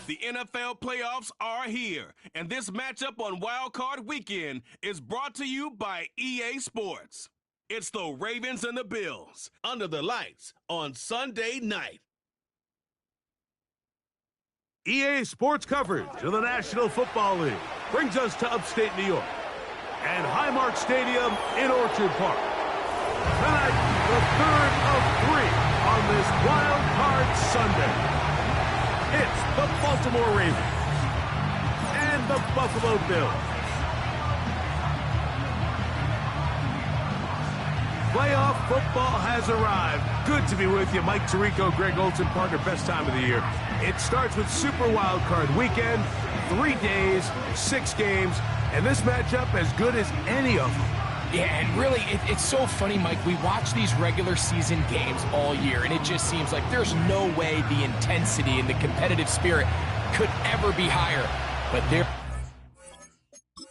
The NFL playoffs are here, and this matchup on Wild Card Weekend is brought to you by EA Sports. It's the Ravens and the Bills under the lights on Sunday night. EA Sports coverage of the National Football League brings us to upstate New York and Highmark Stadium in Orchard Park. Tonight, the third of three on this Wild Card Sunday. It's the Baltimore Ravens and the Buffalo Bills. Playoff football has arrived. Good to be with you. Mike Tirico, Greg Olson, partner, best time of the year. It starts with Super Wild Card Weekend, 3 days, 6 games, and this matchup as good as any of them. Yeah, and really, it's so funny, Mike. We watch these regular season games all year, and it just seems like there's no way the intensity and the competitive spirit could ever be higher. But there...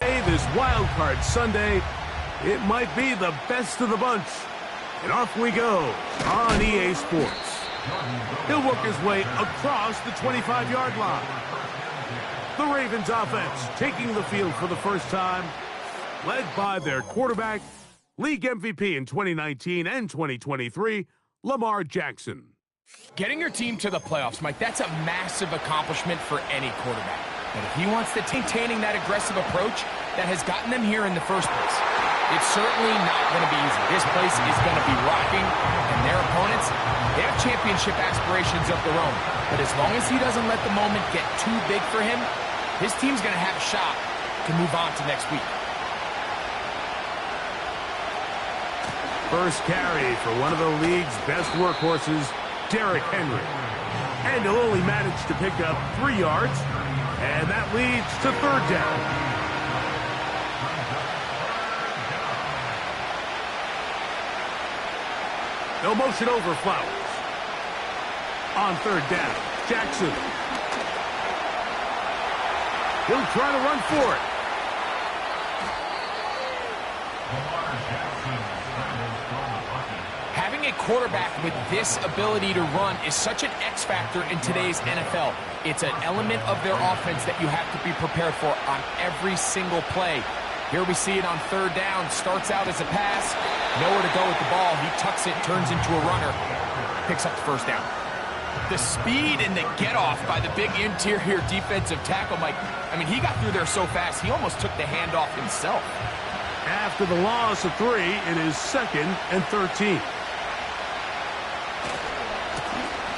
This Wild Card Sunday, it might be the best of the bunch. And off we go on EA Sports. He'll work his way across the 25-yard line. The Ravens offense taking the field for the first time, led by their quarterback, league MVP in 2019 and 2023, Lamar Jackson. Getting your team to the playoffs, Mike, that's a massive accomplishment for any quarterback. But if he wants to maintaining that aggressive approach that has gotten them here in the first place, it's certainly not going to be easy. This place is going to be rocking, and their opponents, they have championship aspirations of their own. But as long as he doesn't let the moment get too big for him, his team's going to have a shot to move on to next week. First carry for one of the league's best workhorses, Derrick Henry. And he'll only manage to pick up 3 yards, and that leads to third down. No motion over Flowers. On third down, Jackson. He'll try to run for it. Having a quarterback with this ability to run is such an X factor in today's NFL. It's an element of their offense that you have to be prepared for on every single play. Here we see it on third down. Starts out as a pass. Nowhere to go with the ball. He tucks it, turns into a runner. Picks up the first down. The speed and the get-off by the big interior defensive tackle, Mike. I mean, he got through there so fast, he almost took the handoff himself. After the loss of 3, it is 2nd and 13.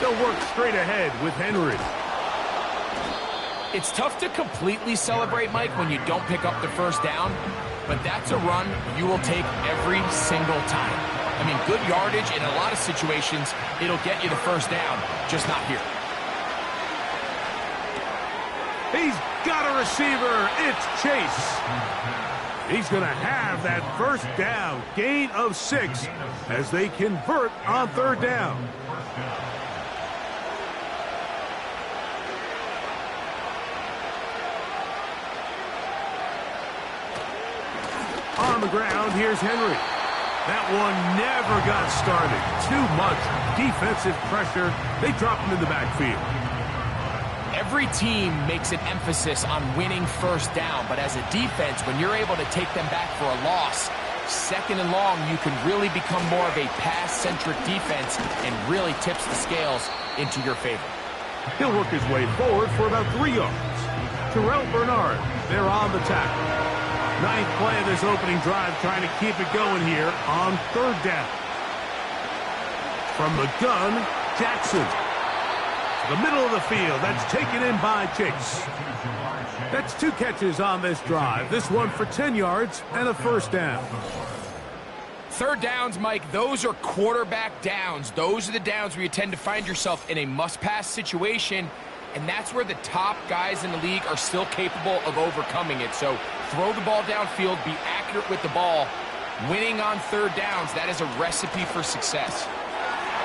They'll work straight ahead with Henry. It's tough to completely celebrate, Mike, when you don't pick up the first down, but that's a run you will take every single time. I mean, good yardage in a lot of situations, it'll get you the first down, just not here. He's got a receiver. It's Chase. He's going to have that first down, gain of 6, as they convert on third down. On the ground, here's Henry. That one never got started. Too much defensive pressure. They drop him in the backfield. Every team makes an emphasis on winning first down, but as a defense, when you're able to take them back for a loss, 2nd and long, you can really become more of a pass-centric defense and really tips the scales into your favor. He'll work his way forward for about 3 yards. Terrell Bernard, they're on the tackle. 9th play of this opening drive, trying to keep it going here on third down. From the gun, Jackson. To the middle of the field, that's taken in by Chase. That's 2 catches on this drive. This one for 10 yards and a first down. Third downs, Mike, those are quarterback downs. Those are the downs where you tend to find yourself in a must-pass situation, and that's where the top guys in the league are still capable of overcoming it. So throw the ball downfield, be accurate with the ball. Winning on third downs, that is a recipe for success.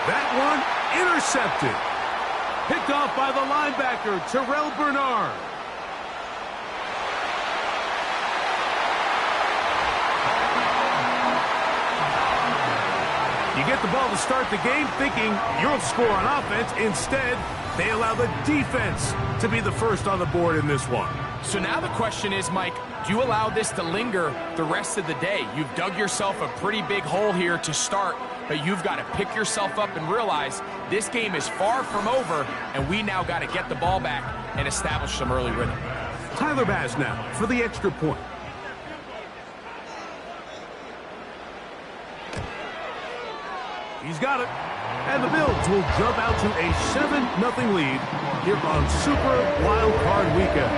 That one intercepted. Picked off by the linebacker, Terrell Bernard. You get the ball to start the game thinking you'll score on offense. Instead, They allow the defense to be the first on the board in this one. So now the question is, Mike, do you allow this to linger the rest of the day? You've dug yourself a pretty big hole here to start, but you've got to pick yourself up and realize this game is far from over, and we now got to get the ball back and establish some early rhythm. Tyler Bass now for the extra point. He's got it. And the Bills will jump out to a 7-0 lead here on Super Wild Card Weekend.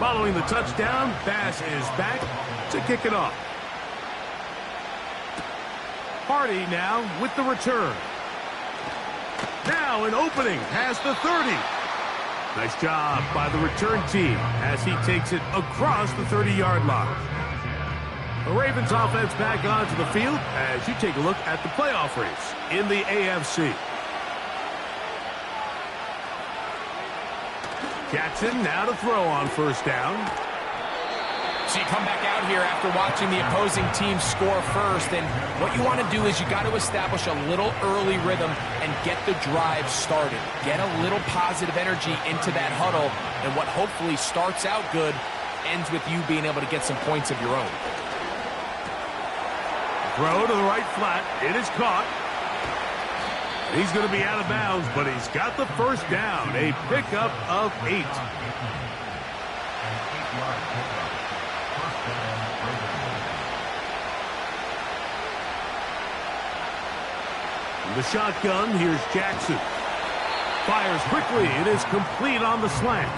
Following the touchdown, Bass is back to kick it off. Hardy now with the return. Now an opening past the 30. Nice job by the return team as he takes it across the 30-yard line. The Ravens offense back onto the field as you take a look at the playoff race in the AFC. Jackson now to throw on first down. So you come back out here after watching the opposing team score first, and what you want to do is you got to establish a little early rhythm and get the drive started. Get a little positive energy into that huddle, and what hopefully starts out good ends with you being able to get some points of your own. Throw to the right flat. It is caught. He's going to be out of bounds, but he's got the first down. A pickup of 8. The shotgun, here's Jackson. Fires quickly. It is complete on the slant.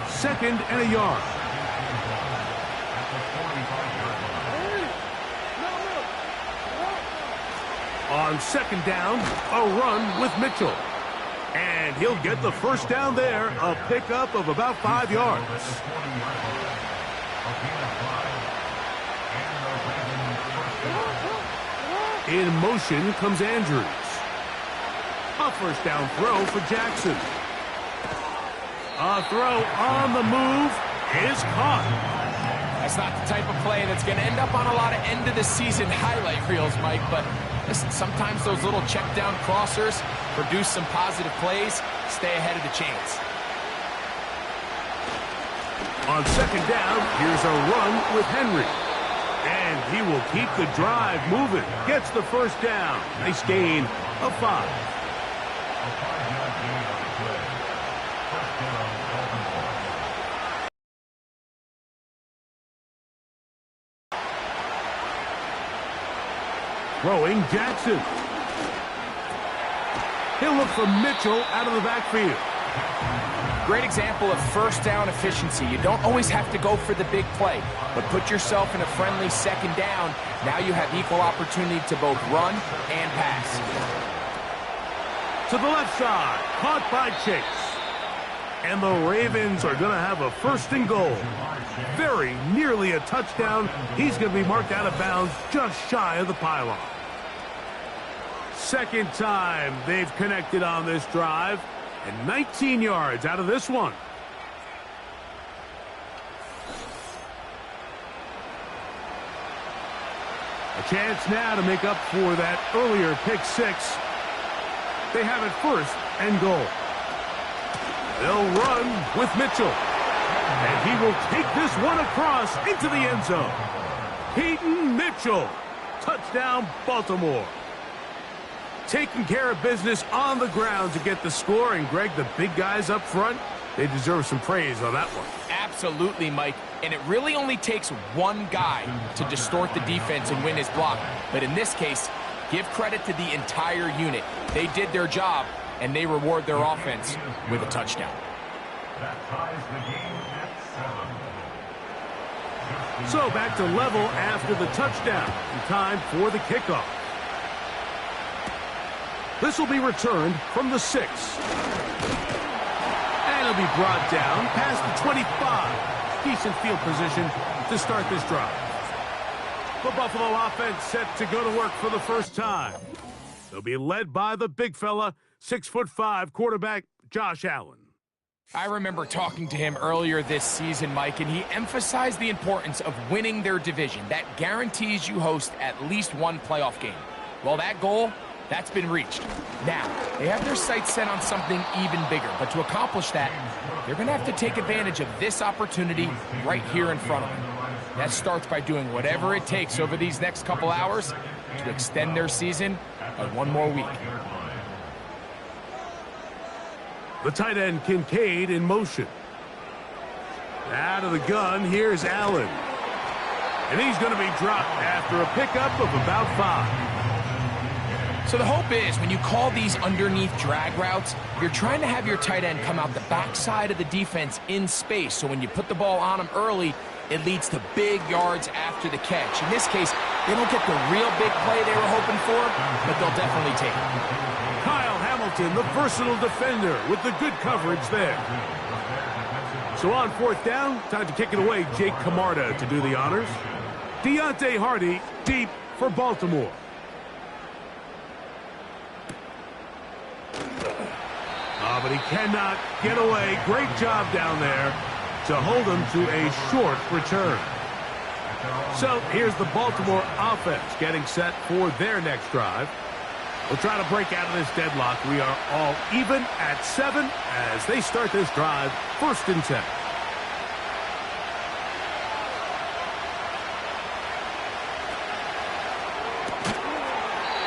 2nd and a yard. On 2nd down, a run with Mitchell. And he'll get the first down there, a pickup of about 5 yards. In motion comes Andrews. A first down throw for Jackson. A throw on the move is caught. That's not the type of play that's going to end up on a lot of end-of-the-season highlight reels, Mike, but listen, sometimes those little check-down crossers produce some positive plays. Stay ahead of the chains. On 2nd down, here's a run with Henry. And he will keep the drive moving. Gets the first down. Nice gain of 5. Throwing Jackson. He'll look for Mitchell out of the backfield. Great example of first down efficiency. You don't always have to go for the big play, but put yourself in a friendly 2nd down. Now you have equal opportunity to both run and pass. To the left side, caught by Chase. And the Ravens are going to have a 1st and goal. Very nearly a touchdown. He's going to be marked out of bounds just shy of the pylon. 2nd time they've connected on this drive. And 19 yards out of this one. A chance now to make up for that earlier pick 6. They have it 1st and goal. They'll run with Mitchell. And he will take this one across into the end zone. Peyton Mitchell. Touchdown, Baltimore. Taking care of business on the ground to get the score. And, Greg, the big guys up front, they deserve some praise on that one. Absolutely, Mike. And it really only takes one guy to distort the defense and win his block. But in this case, give credit to the entire unit. They did their job, and they reward their offense with a touchdown. That ties the game at 7. So back to level after the touchdown. In time for the kickoff. This will be returned from the 6. And it'll be brought down past the 25. Decent field position to start this drive. The Buffalo offense set to go to work for the first time. They'll be led by the big fella, 6'5" quarterback Josh Allen. I remember talking to him earlier this season, Mike, and he emphasized the importance of winning their division. That guarantees you host at least one playoff game. Well, that goal, that's been reached. Now, they have their sights set on something even bigger, but to accomplish that, they're going to have to take advantage of this opportunity right here in front of them. That starts by doing whatever it takes over these next couple hours to extend their season by one more week. The tight end Kincaid in motion. Out of the gun, here's Allen. And he's going to be dropped after a pickup of about 5. So the hope is when you call these underneath drag routes, you're trying to have your tight end come out the backside of the defense in space. So when you put the ball on him early, it leads to big yards after the catch. In this case, they don't get the real big play they were hoping for, but they'll definitely take it. Kyle Hamilton, the versatile defender, with the good coverage there. So on 4th down, time to kick it away. Jake Camarda to do the honors. Deontay Hardy deep for Baltimore. Oh, but he cannot get away. Great job down there to hold him to a short return. So here's the Baltimore offense getting set for their next drive. We'll try to break out of this deadlock. We are all even at 7 as they start this drive, 1st and 10.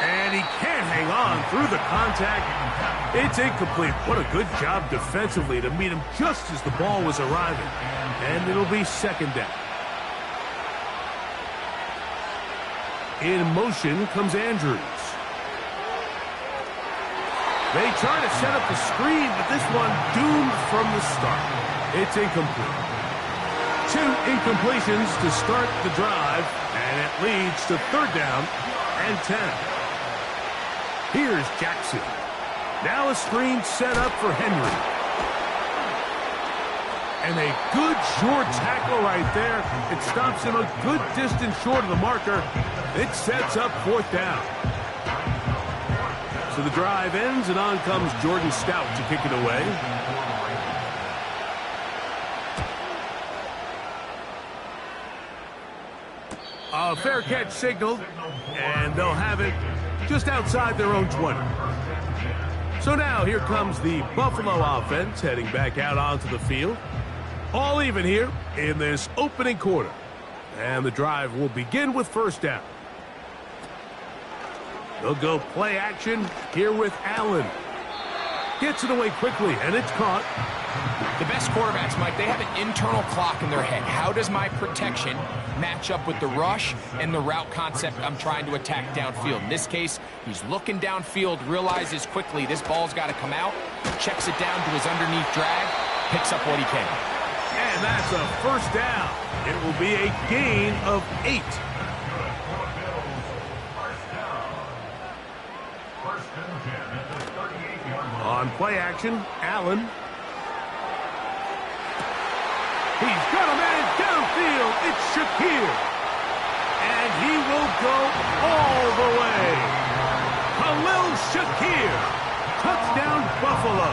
And he can't hang on through the contact. It's incomplete. What a good job defensively to meet him just as the ball was arriving. And it'll be 2nd down. In motion comes Andrews. They try to set up the screen, but this one doomed from the start. It's incomplete. 2 incompletions to start the drive, and it leads to 3rd down and 10. Here's Jackson. Now a screen set up for Henry. And a good short tackle right there. It stops him a good distance short of the marker. It sets up 4th down. So the drive ends, and on comes Jordan Stout to kick it away. A fair catch signaled, and they'll have it just outside their own 20. So now here comes the Buffalo offense heading back out onto the field. All even here in this opening quarter. And the drive will begin with 1st down. They'll go play action here with Allen. Gets it away quickly, and it's caught. The best quarterbacks, Mike, they have an internal clock in their head. How does my protection match up with the rush and the route concept I'm trying to attack downfield? In this case, he's looking downfield, realizes quickly this ball's got to come out, checks it down to his underneath drag, picks up what he can. And that's a 1st down. It will be a gain of 8. On play action, Allen. He's got a man downfield. It's Shakir. And he will go all the way. Khalil Shakir. Touchdown, Buffalo.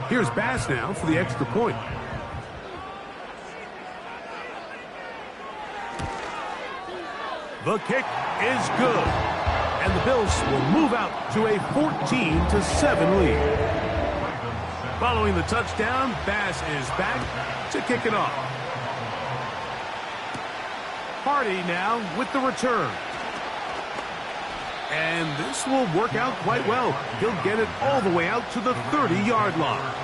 Here's Bass now for the extra point. The kick is good. And the Bills will move out to a 14-7 lead. Following the touchdown, Bass is back to kick it off. Hardy now with the return. And this will work out quite well. He'll get it all the way out to the 30-yard line.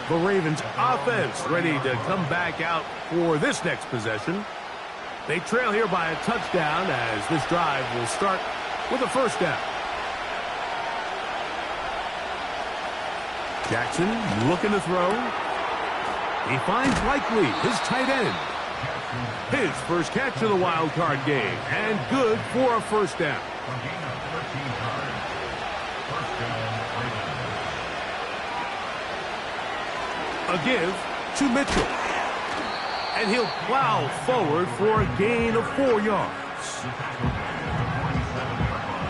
The Ravens offense ready to come back out for this next possession. They trail here by a touchdown as this drive will start with a 1st down. Jackson looking to throw. He finds Likely, his tight end. His first catch of the wild card game, and good for a 1st down. A give to Mitchell. And he'll plow forward for a gain of 4 yards.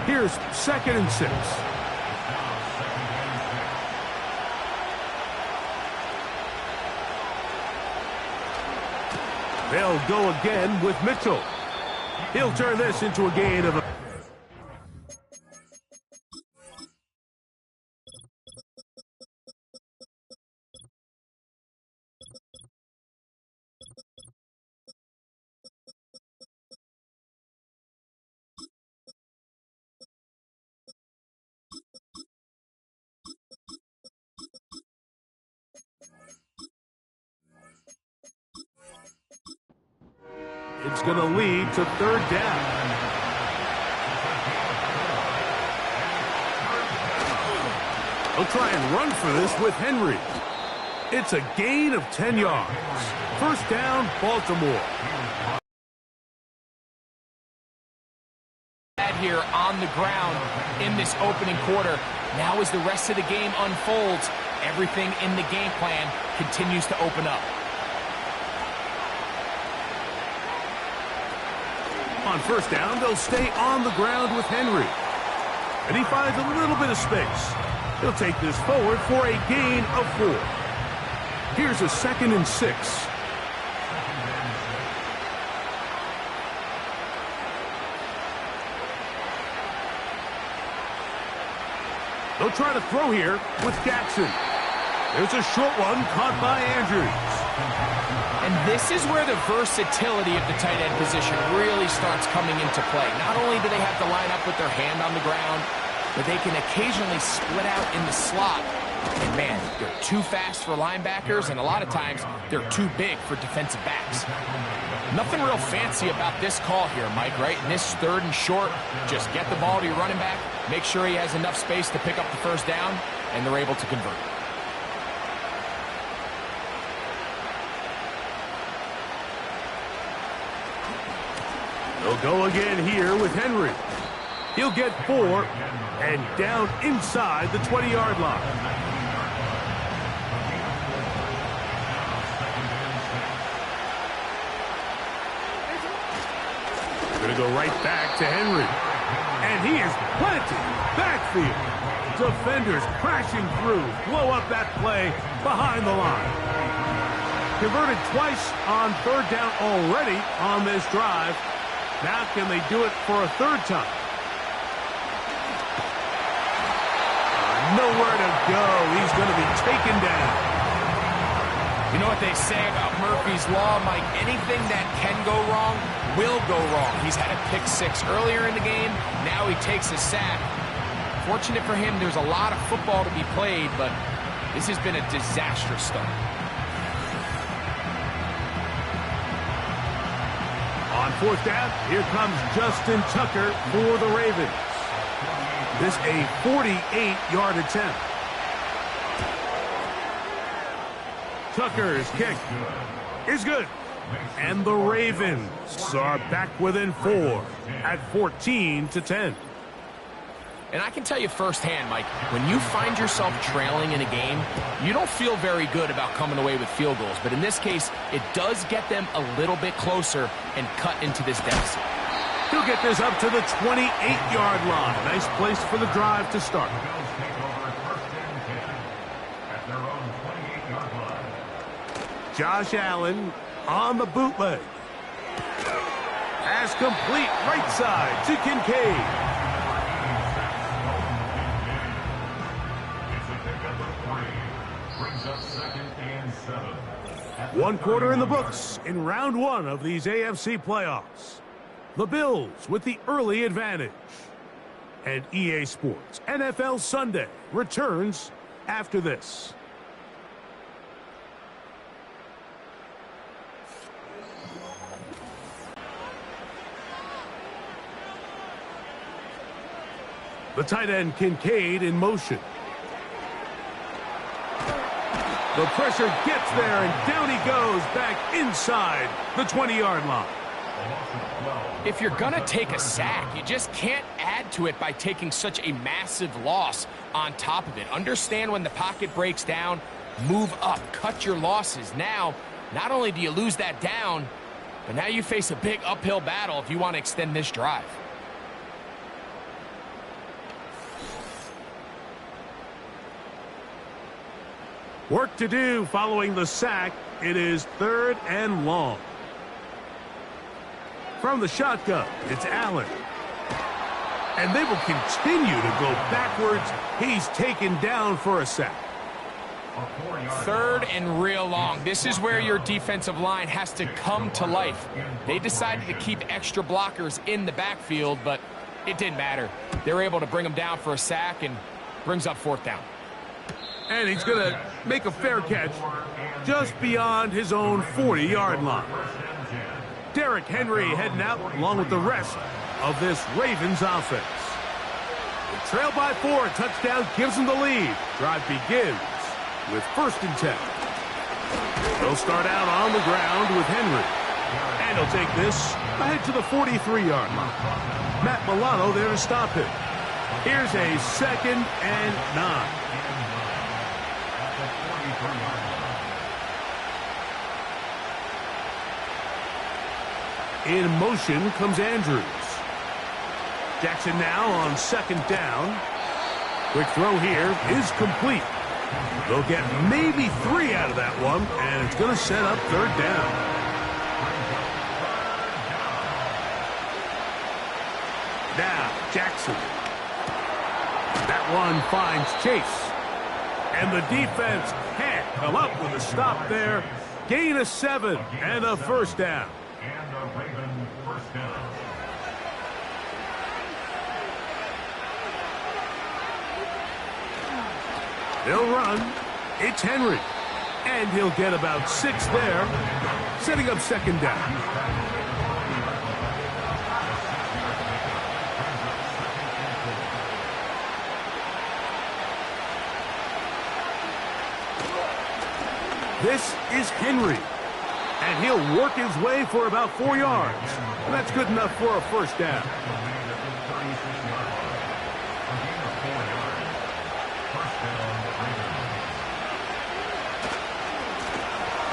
Here's 2nd and 6. They'll go again with Mitchell. He'll turn this into a gain of It's going to lead to 3rd down. They'll try and run for this with Henry. It's a gain of 10 yards. 1st down, Baltimore. Here on the ground in this opening quarter. Now as the rest of the game unfolds, everything in the game plan continues to open up. On 1st down, they'll stay on the ground with Henry. And he finds a little bit of space. He'll take this forward for a gain of 4. Here's a 2nd and 6. They'll try to throw here with Jackson. There's a short one caught by Andrews. And this is where the versatility of the tight end position really starts coming into play. Not only do they have to line up with their hand on the ground, but they can occasionally split out in the slot. And man, they're too fast for linebackers, and a lot of times they're too big for defensive backs. Nothing real fancy about this call here, Mike, right? In this 3rd and short, just get the ball to your running back, make sure he has enough space to pick up the 1st down, and they're able to convert. They'll go again here with Henry. He'll get 4 and down inside the 20-yard line. Going to go right back to Henry. And he is planted. Backfield. Defenders crashing through. Blow up that play behind the line. Converted twice on 3rd down already on this drive. Now can they do it for a 3rd time? Nowhere to go. He's going to be taken down. You know what they say about Murphy's Law, Mike? Anything that can go wrong will go wrong. He's had a pick 6 earlier in the game. Now he takes a sack. Fortunate for him, there's a lot of football to be played, but this has been a disastrous start. On 4th down, here comes Justin Tucker for the Ravens. This a 48-yard attempt. Tucker's kick is good. And the Ravens are back within 4 at 14-10. And I can tell you firsthand, Mike, when you find yourself trailing in a game, you don't feel very good about coming away with field goals. But in this case, it does get them a little bit closer and cut into this deficit. He'll get this up to the 28-yard line. Nice place for the drive to start. Josh Allen on the bootleg. Pass complete right side to Kincaid. One quarter in the books in round 1 of these AFC playoffs. The Bills with the early advantage. And EA Sports NFL Sunday returns after this. The tight end Kincaid in motion. The pressure gets there, and down he goes back inside the 20-yard line. If you're going to take a sack, you just can't add to it by taking such a massive loss on top of it. Understand when the pocket breaks down, Move up, cut your losses. Now, not only do you lose that down, but now you face a big uphill battle if you want to extend this drive. Work to do following the sack. It is 3rd and long. From the shotgun, it's Allen. And they will continue to go backwards. He's taken down for a sack. 3rd and real long. This is where your defensive line has to come to life. They decided to keep extra blockers in the backfield, but it didn't matter. They were able to bring him down for a sack and brings up 4th down. And he's going to make a fair catch just beyond his own 40-yard line. Derrick Henry heading out along with the rest of this Ravens offense. The trail by 4, a touchdown gives them the lead. Drive begins with 1st and 10. They'll start out on the ground with Henry. And he'll take this ahead to the 43-yard line. Matt Milano there to stop him. Here's a 2nd and 9. In motion comes Andrews. Jackson now on 2nd down. Quick throw here is complete. They'll get maybe 3 out of that one, and it's going to set up 3rd down. Now, Jackson. That one finds Chase. And the defense can't come up with a stop there. Gain of 7 and a 1st down. And the Ravens 1st down. They'll run. It's Henry. And he'll get about 6 there, setting up 2nd down. This is Henry. And he'll work his way for about 4 yards. And that's good enough for a 1st down.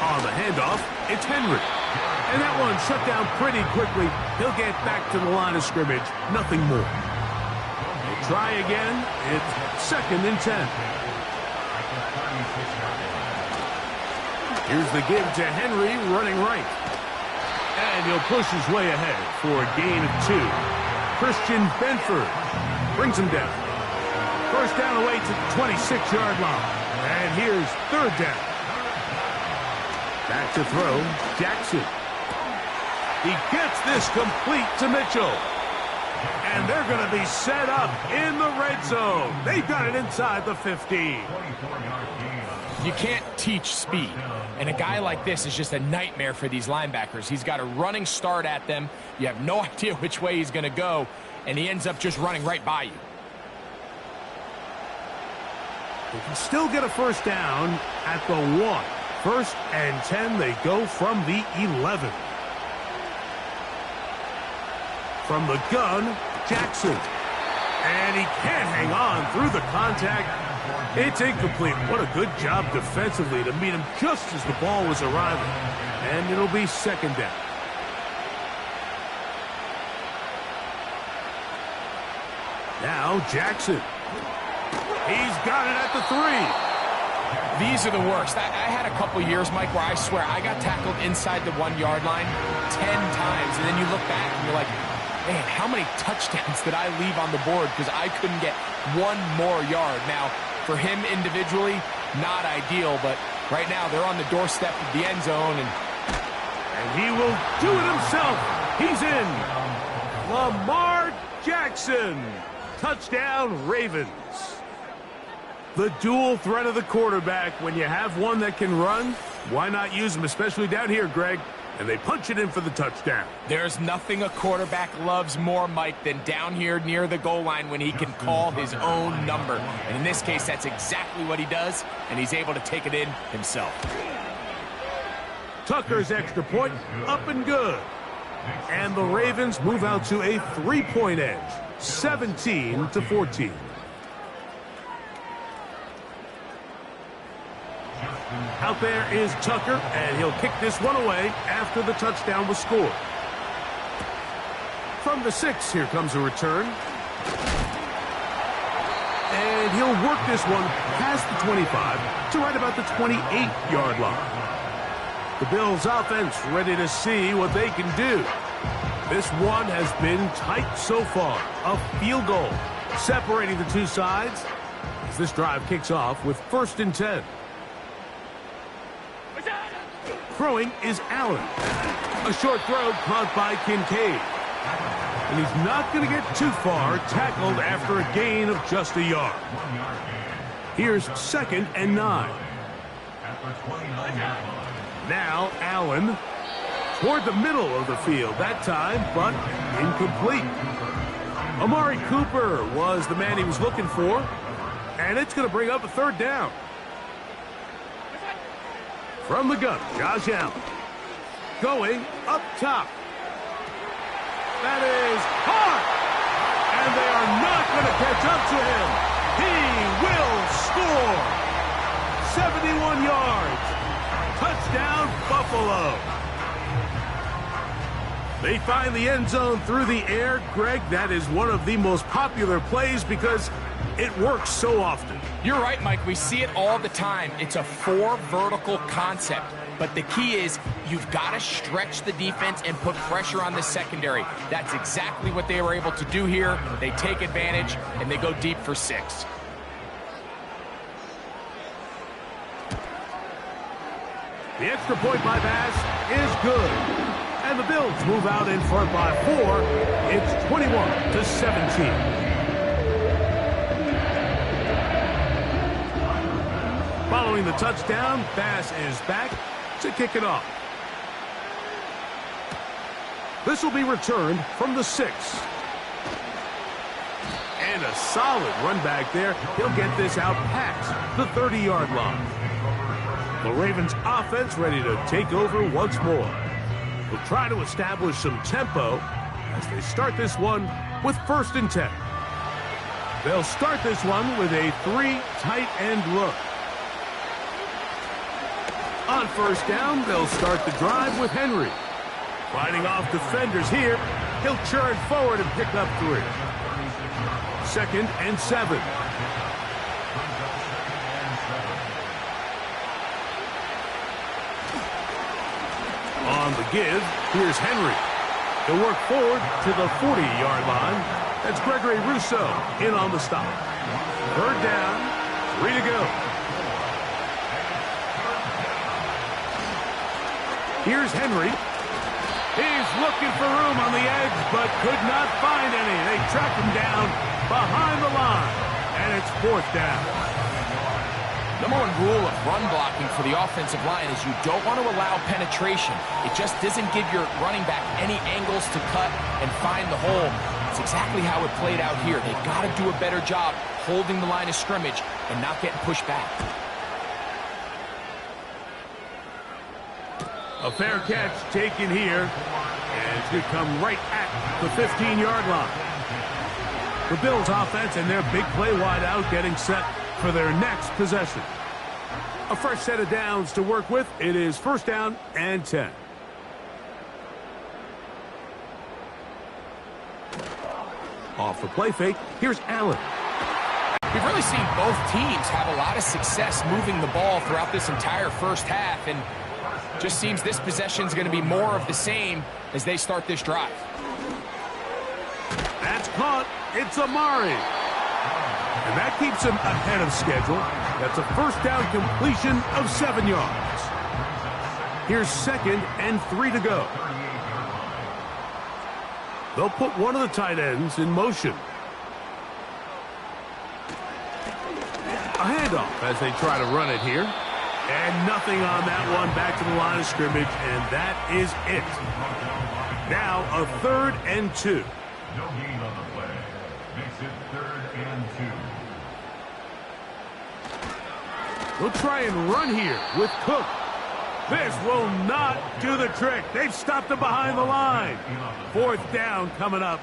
On the handoff, it's Henry. And that one shut down pretty quickly. He'll get back to the line of scrimmage. Nothing more. They'll try again. It's 2nd and 10. Here's the give to Henry running right. And he'll push his way ahead for a gain of 2. Christian Benford brings him down. 1st down away to the 26-yard line. And here's 3rd down. Back to throw, Jackson. He gets this complete to Mitchell. And they're going to be set up in the red zone. They've got it inside the 15. You can't teach speed. And a guy like this is just a nightmare for these linebackers. He's got a running start at them. You have no idea which way he's going to go. And he ends up just running right by you. They can still get a 1st down at the 1. 1st and 10, they go from the 11. From the gun, Jackson. And he can't hang on through the contact. It's incomplete. What a good job defensively to meet him just as the ball was arriving. And it'll be 2nd down. Now Jackson. He's got it at the 3. These are the worst. I had a couple years, Mike, where I swear I got tackled inside the 1-yard line 10 times. And then you look back and you're like, man, how many touchdowns did I leave on the board because I couldn't get 1 more yard? Now, for him individually, not ideal, but right now they're on the doorstep of the end zone. And he will do it himself. He's in. Lamar Jackson. Touchdown, Ravens. The dual threat of the quarterback. When you have one that can run, why not use him, especially down here, Greg? And they punch it in for the touchdown. There's nothing a quarterback loves more, Mike, than down here near the goal line when he can call his own number. And in this case, that's exactly what he does, and he's able to take it in himself. Tucker's extra point, up and good. And the Ravens move out to a 3-point edge, 17-14. Out there is Tucker, and he'll kick this one away after the touchdown was scored. From the 6, here comes a return. And he'll work this one past the 25 to right about the 28-yard line. The Bills' offense ready to see what they can do. This one has been tight so far. A field goal separating the two sides as this drive kicks off with 1st and 10. Throwing is Allen. A short throw caught by Kincaid. And he's not going to get too far, tackled after a gain of just a yard. Here's 2nd and 9. Now Allen toward the middle of the field that time, but incomplete. Amari Cooper was the man he was looking for, and it's going to bring up a 3rd down. From the gun, Josh Allen. Going up top. That is hard. And they are not going to catch up to him. He will score. 71 yards. Touchdown, Buffalo. They find the end zone through the air. Greg, that is one of the most popular plays because it works so often. You're right, Mike. We see it all the time. It's a 4 vertical concept. But the key is you've got to stretch the defense and put pressure on the secondary. That's exactly what they were able to do here. They take advantage, and they go deep for 6. The extra point by pass is good. And the Bills move out in front by 4. It's 21-17. Following the touchdown, Bass is back to kick it off. This will be returned from the 6. And a solid run back there. He'll get this out past the 30-yard line. The Ravens offense ready to take over once more. They'll try to establish some tempo as they start this one with 1st and 10. They'll start this one with a 3 tight end look. On 1st down, they'll start the drive with Henry. Fighting off defenders here, he'll churn forward and pick up 3. 2nd and 7. On the give, here's Henry. He'll work forward to the 40-yard line. That's Gregory Rousseau in on the stop. 3rd down, 3 to go. Here's Henry. He's looking for room on the edge, but could not find any. They track him down behind the line, and it's 4th down. Number 1 rule of run blocking for the offensive line is you don't want to allow penetration. It just doesn't give your running back any angles to cut and find the hole. It's exactly how it played out here. They've got to do a better job holding the line of scrimmage and not getting pushed back. A fair catch taken here, and it's going to come right at the 15-yard line. The Bills offense and their big play wideout getting set for their next possession. A fresh set of downs to work with. It is 1st down and 10. Off the play fake, here's Allen. We've really seen both teams have a lot of success moving the ball throughout this entire first half, and just seems this possession is going to be more of the same as they start this drive. That's caught. It's Amari. And that keeps him ahead of schedule. That's a 1st down completion of 7 yards. Here's 2nd and 3 to go. They'll put one of the tight ends in motion. A handoff as they try to run it here. And nothing on that one, back to the line of scrimmage, and that is it. Now a 3rd and 2. No gain on the play. Makes it 3rd and 2. We'll try and run here with Cook. This will not do the trick. They've stopped him behind the line. 4th down coming up.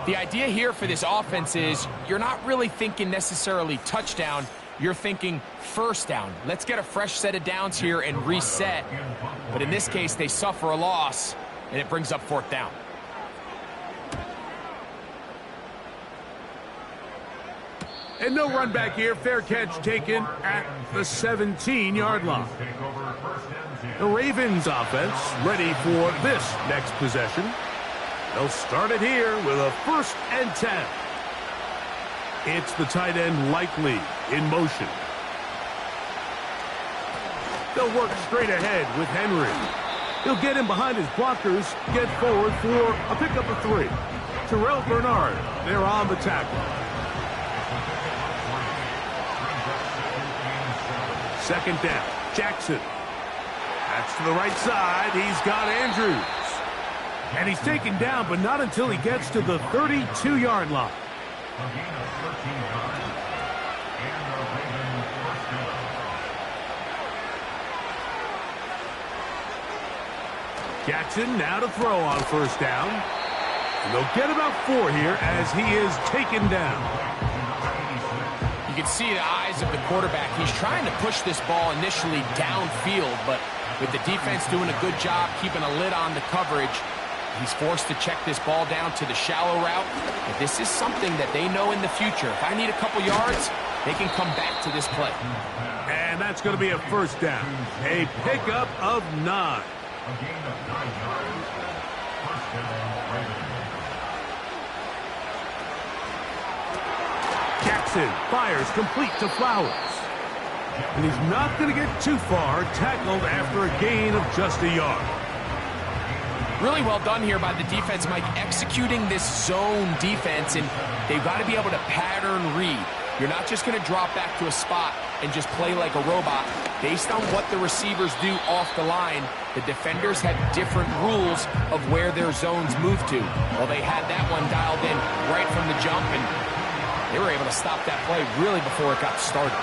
The idea here for this offense is you're not really thinking necessarily touchdown. you're thinking first down. Let's get a fresh set of downs here and reset. But in this case, they suffer a loss, and it brings up fourth down. And no run back here. Fair catch taken at the 17-yard line. The Ravens offense ready for this next possession. They'll start it here with a 1st and 10. It's the tight end Likely in motion. They'll work straight ahead with Henry. He'll get in behind his blockers, get forward for a pickup of 3. Terrell Bernard, they're on the tackle. 2nd down, Jackson. That's to the right side. He's got Andrews. And he's taken down, but not until he gets to the 32-yard line. Jackson now to throw on 1st down. And they'll get about 4 here as he is taken down. You can see the eyes of the quarterback. He's trying to push this ball initially downfield, but with the defense doing a good job keeping a lid on the coverage, he's forced to check this ball down to the shallow route. But this is something that they know in the future. If I need a couple yards, they can come back to this play. And that's going to be a 1st down. A pickup of 9. A gain of 9 yards. 1st down, Ravens. Jackson fires complete to Flowers. And he's not going to get too far, tackled after a gain of just a yard. Really well done here by the defense, Mike, executing this zone defense, and they've got to be able to pattern read. You're not just going to drop back to a spot and just play like a robot. Based on what the receivers do off the line, the defenders have different rules of where their zones move to. Well, they had that one dialed in right from the jump, and they were able to stop that play really before it got started.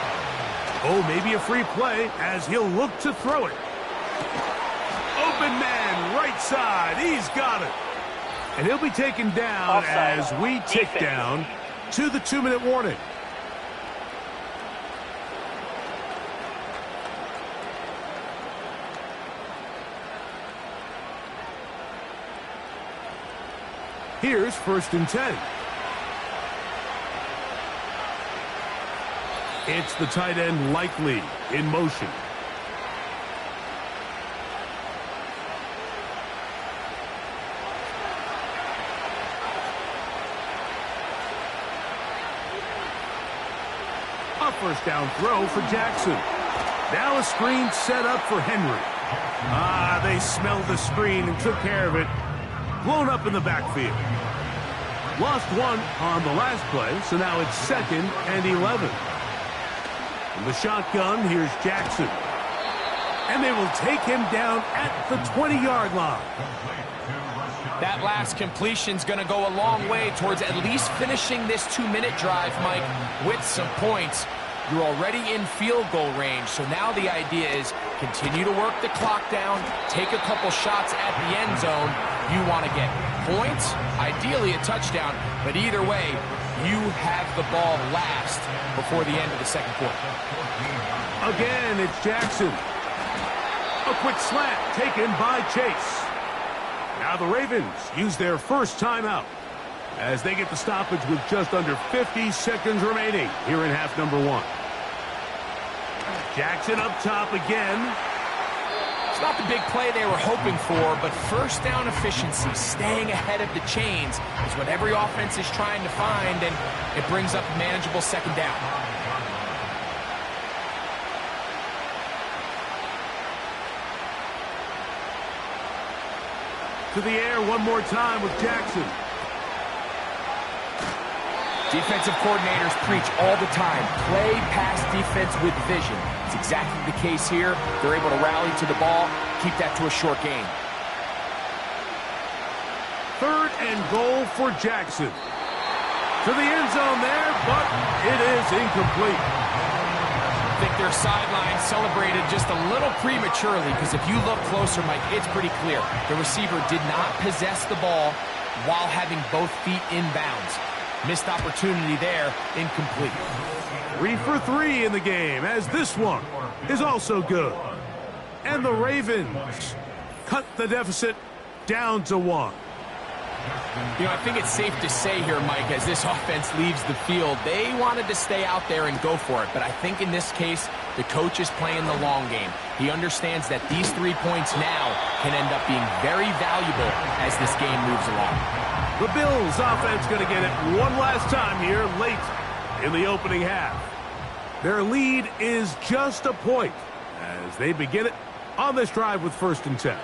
Oh, maybe a free play as he'll look to throw it. Open man, right side. He's got it. And he'll be taken down Offside. as we tick down to the 2-minute warning. Here's 1st and 10. It's the tight end Likely in motion. A 1st down throw for Jackson. Now a screen set up for Henry. They smelled the screen and took care of it. Blown up in the backfield. Lost 1 on the last play, so now it's 2nd and 11. From the shotgun, here's Jackson. And they will take him down at the 20-yard line. That last completion's going to go a long way towards at least finishing this 2-minute drive, Mike, with some points. You're already in field goal range, so now the idea is continue to work the clock down, take a couple shots at the end zone. You want to get points, ideally a touchdown, but either way, you have the ball last before the end of the 2nd quarter. Again, it's Jackson. A quick slant taken by Chase. Now the Ravens use their 1st timeout as they get the stoppage with just under 50 seconds remaining here in half number 1. Jackson up top again. It's not the big play they were hoping for, but 1st down efficiency, staying ahead of the chains, is what every offense is trying to find, and it brings up a manageable 2nd down. To the air one more time with Jackson. Defensive coordinators preach all the time, play pass defense with vision. It's exactly the case here. They're able to rally to the ball, keep that to a short gain. 3rd and goal for Jackson. To the end zone there, but it is incomplete. I think their sideline celebrated just a little prematurely, because if you look closer, Mike, it's pretty clear. The receiver did not possess the ball while having both feet in bounds. Missed opportunity there, incomplete. 3 for 3 in the game, as this one is also good. And the Ravens cut the deficit down to 1. You know, I think it's safe to say here, Mike, as this offense leaves the field, they wanted to stay out there and go for it. But I think in this case, the coach is playing the long game. He understands that these 3 points now can end up being very valuable as this game moves along. The Bills offense going to get it one last time here late in the opening half. Their lead is just a point as they begin it on this drive with 1st and 10.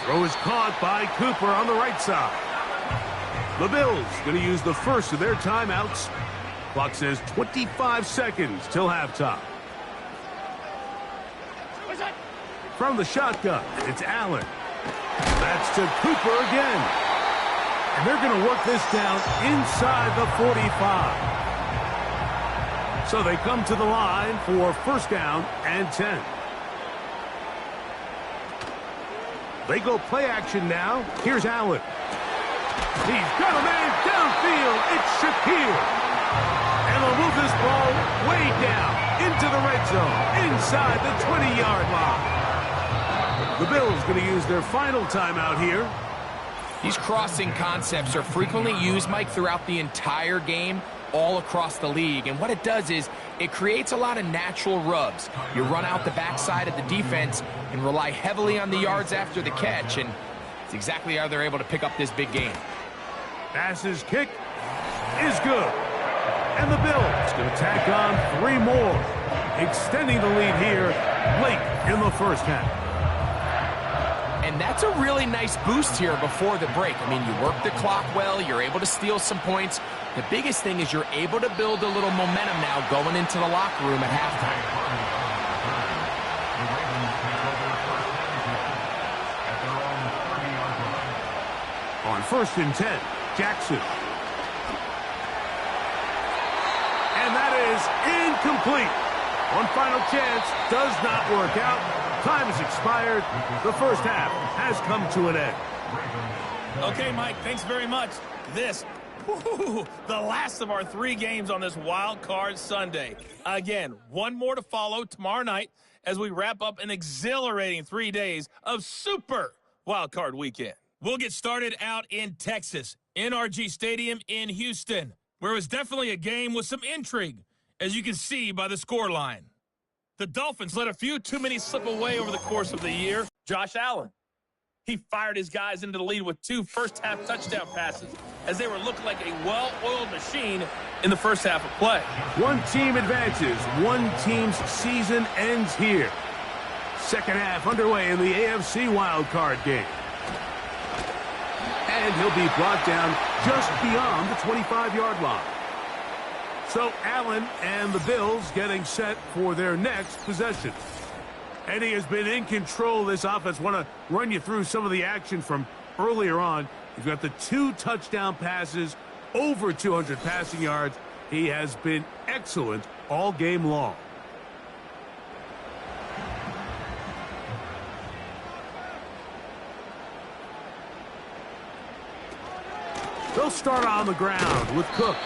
Throw is caught by Cooper on the right side. The Bills going to use the first of their timeouts. Clock says 25 seconds till halftime. From the shotgun, it's Allen. That's to Cooper again. And they're going to work this down inside the 45. So they come to the line for 1st down and 10. They go play action now. Here's Allen. He's got a man downfield. It's Shakir. And they'll move this ball way down into the red zone, inside the 20-yard line. The Bills going to use their final timeout here. These crossing concepts are frequently used, Mike, throughout the entire game, all across the league. And what it does is it creates a lot of natural rubs. You run out the backside of the defense and rely heavily on the yards after the catch, and it's exactly how they're able to pick up this big game. Passes kick is good. And the Bills going to tack on 3 more, extending the lead here late in the 1st half. And that's a really nice boost here before the break. I mean, you work the clock well, you're able to steal some points. The biggest thing is you're able to build a little momentum now going into the locker room at halftime. On 1st and 10, Jackson. And that is incomplete. One final chance does not work out. Time has expired. The 1st half has come to an end. Okay, Mike, thanks very much. This, the last of our 3 games on this Wild Card Sunday. Again, 1 more to follow tomorrow night as we wrap up an exhilarating 3 days of Super Wild Card Weekend. We'll get started out in Texas, NRG Stadium in Houston, where it was definitely a game with some intrigue, as you can see by the scoreline. The Dolphins let a few too many slip away over the course of the year. Josh Allen, he fired his guys into the lead with 2 first-half touchdown passes as they were looking like a well-oiled machine in the first half of play. One team advances. One team's season ends here. 2nd half underway in the AFC wildcard game. And he'll be brought down just beyond the 25-yard line. So Allen and the Bills getting set for their next possession. And he has been in control of this offense. Want to run you through some of the action from earlier on. You've got the 2 touchdown passes, over 200 passing yards. He has been excellent all game long. They'll start on the ground with Cook.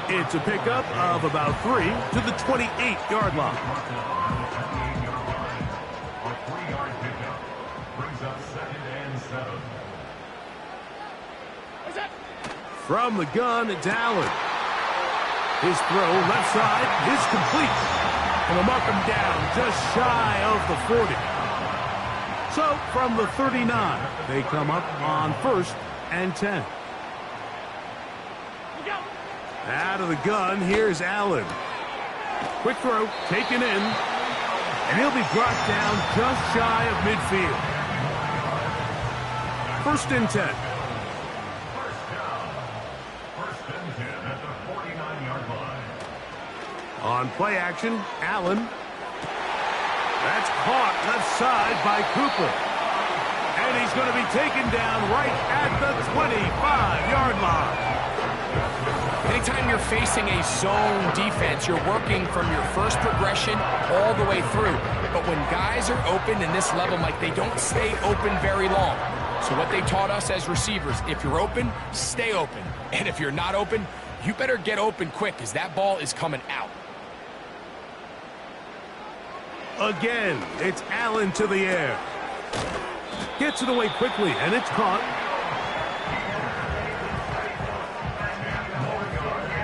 It's a pickup of about 3 to the 28-yard line. From the gun, it's Allen. His throw, left side, is complete. And they'll mark him down just shy of the 40. So, from the 39, they come up on 1st and 10. Out of the gun, here's Allen. Quick throw, taken in. And he'll be brought down just shy of midfield. 1st and 10. On play action, Allen. That's caught left side by Cooper. And he's going to be taken down right at the 25-yard line. Anytime you're facing a zone defense, you're working from your first progression all the way through. But when guys are open in this level, Mike, they don't stay open very long. So what they taught us as receivers, if you're open, stay open. And if you're not open, you better get open quick because that ball is coming out. Again, it's Allen to the air. Gets it away quickly, and it's caught.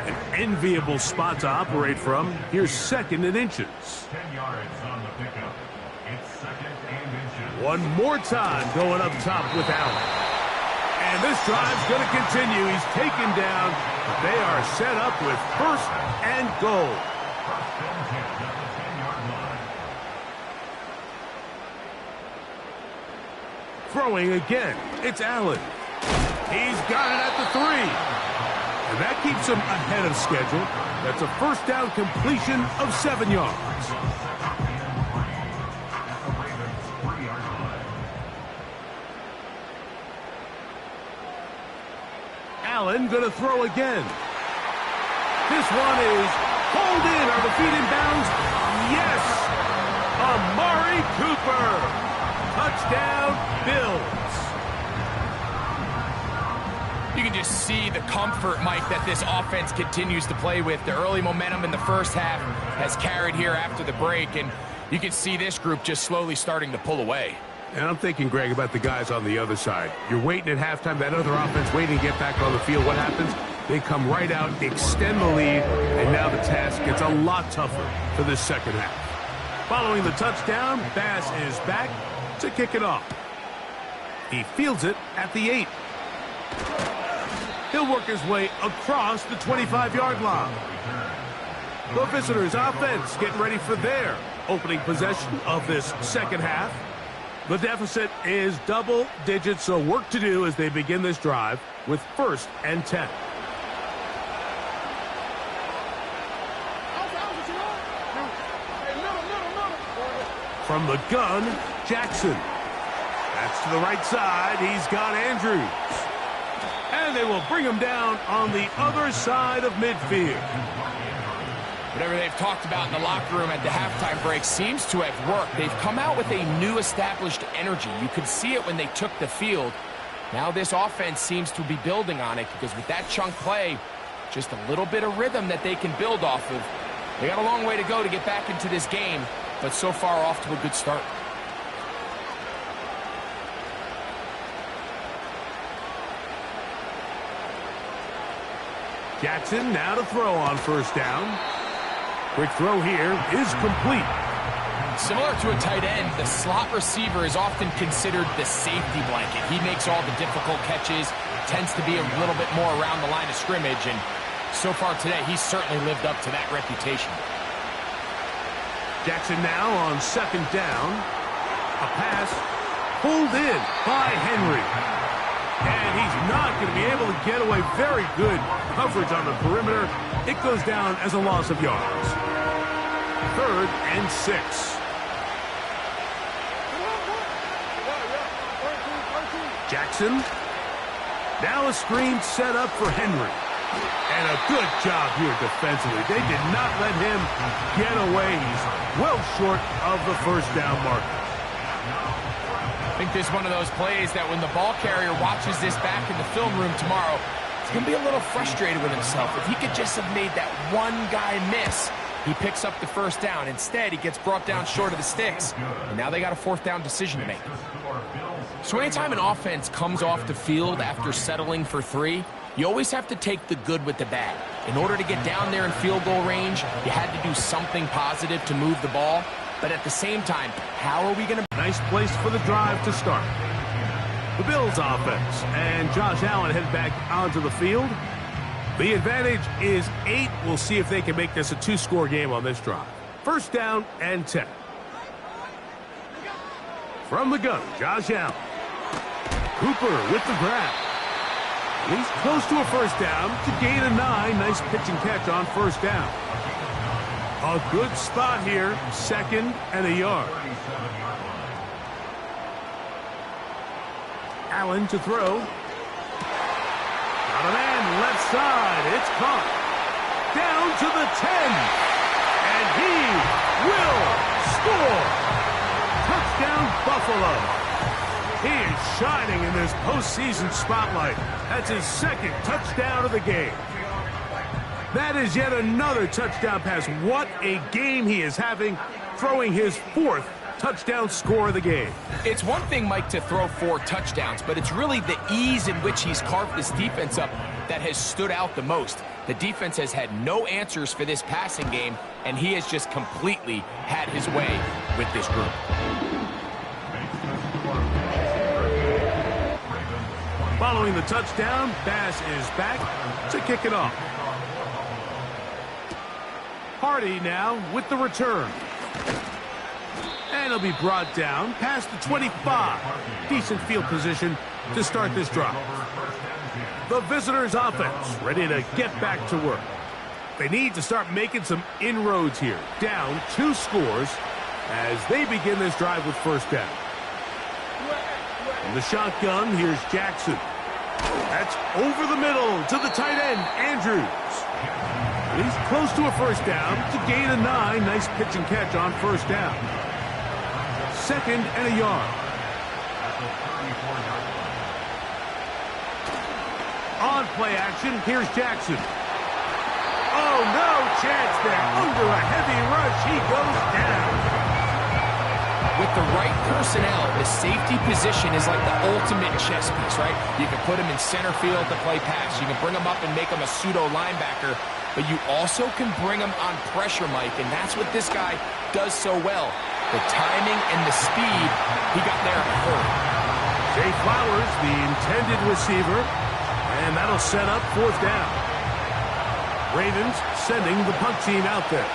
An enviable spot to operate from. Here's 2nd and inches. 10 yards on the pickup. It's 2nd and inches. One more time going up top with Allen. And this drive's going to continue. He's taken down. They are set up with 1st and goal. 1st and 10 at the 10-yard line. Throwing again, it's Allen. He's got it at the 3. And that keeps him ahead of schedule. That's a 1st down completion of 7 yards. Allen going to throw again. This one is pulled in. Are the feet in bounds? Yes! Amari Cooper. Touchdown, Bills. You can just see the comfort, Mike, that this offense continues to play with. The early momentum in the first half has carried here after the break, and you can see this group just slowly starting to pull away. And I'm thinking, Greg, about the guys on the other side. You're waiting at halftime, that other offense waiting to get back on the field. What happens? They come right out, extend the lead, and now the task gets a lot tougher for this second half. Following the touchdown, Bass is back to kick it off. He fields it at the 8. He'll work his way across the 25-yard line. The visitors' offense getting ready for their opening possession of this second half. The deficit is double digits, so work to do as they begin this drive with 1st and 10. From the gun, Jackson. That's to the right side. He's got Andrews. And they will bring him down on the other side of midfield. Whatever they've talked about in the locker room at the halftime break seems to have worked. They've come out with a new established energy. You could see it when they took the field. Now this offense seems to be building on it because with that chunk play, just a little bit of rhythm that they can build off of. They got a long way to go to get back into this game, but so far off to a good start. Jackson now to throw on 1st down. Quick throw here is complete. Similar to a tight end, the slot receiver is often considered the safety blanket. He makes all the difficult catches, tends to be a little bit more around the line of scrimmage, and so far today, he's certainly lived up to that reputation. Jackson now on 2nd down. A pass pulled in by Henry. And he's not going to be able to get away. Very good coverage on the perimeter. It goes down as a loss of yards. 3rd and 6. Jackson. Now a screen set up for Henry. And a good job here defensively. They did not let him get away. He's well short of the 1st down marker. I think this is one of those plays that when the ball carrier watches this back in the film room tomorrow, he's going to be a little frustrated with himself. If he could just have made that one guy miss, he picks up the 1st down. Instead, he gets brought down short of the sticks, and now they got a 4th down decision to make. So anytime an offense comes off the field after settling for 3, you always have to take the good with the bad. In order to get down there in field goal range, you had to do something positive to move the ball. But at the same time, how are we going to... Nice place for the drive to start. The Bills offense and Josh Allen head back onto the field. The advantage is 8. We'll see if they can make this a 2-score game on this drive. 1st down and 10. From the gun, Josh Allen. Cooper with the grab. He's close to a 1st down to gain a 9. Nice pitch and catch on 1st down. A good spot here, 2nd and a yard. Allen to throw. Got a man left side. It's caught. Down to the 10. And he will score. Touchdown, Buffalo. He is shining in this postseason spotlight. That's his 2nd touchdown of the game. That is yet another touchdown pass. What a game he is having, throwing his 4th touchdown score of the game. It's one thing, Mike, to throw 4 touchdowns, but it's really the ease in which he's carved this defense up that has stood out the most. The defense has had no answers for this passing game, and he has just completely had his way with this group. Following the touchdown, Bass is back to kick it off. Hardy now with the return. And he'll be brought down past the 25. Decent field position to start this drive. The visitors' offense ready to get back to work. They need to start making some inroads here. Down 2 scores as they begin this drive with first down. From the shotgun, here's Jackson. That's over the middle to the tight end, Andrews. He's close to a first down to gain a 9. Nice pitch and catch on first down. 2nd and a yard. On play action, here's Jackson. Oh, no chance there. Under a heavy rush, he goes down. With the right personnel, the safety position is like the ultimate chess piece, right? You can put him in center field to play pass. You can bring him up and make him a pseudo linebacker, but you also can bring him on pressure, Mike, and that's what this guy does so well. The timing and the speed, he got there first. Jay Flowers, the intended receiver, and that'll set up 4th down. Ravens sending the punt team out there.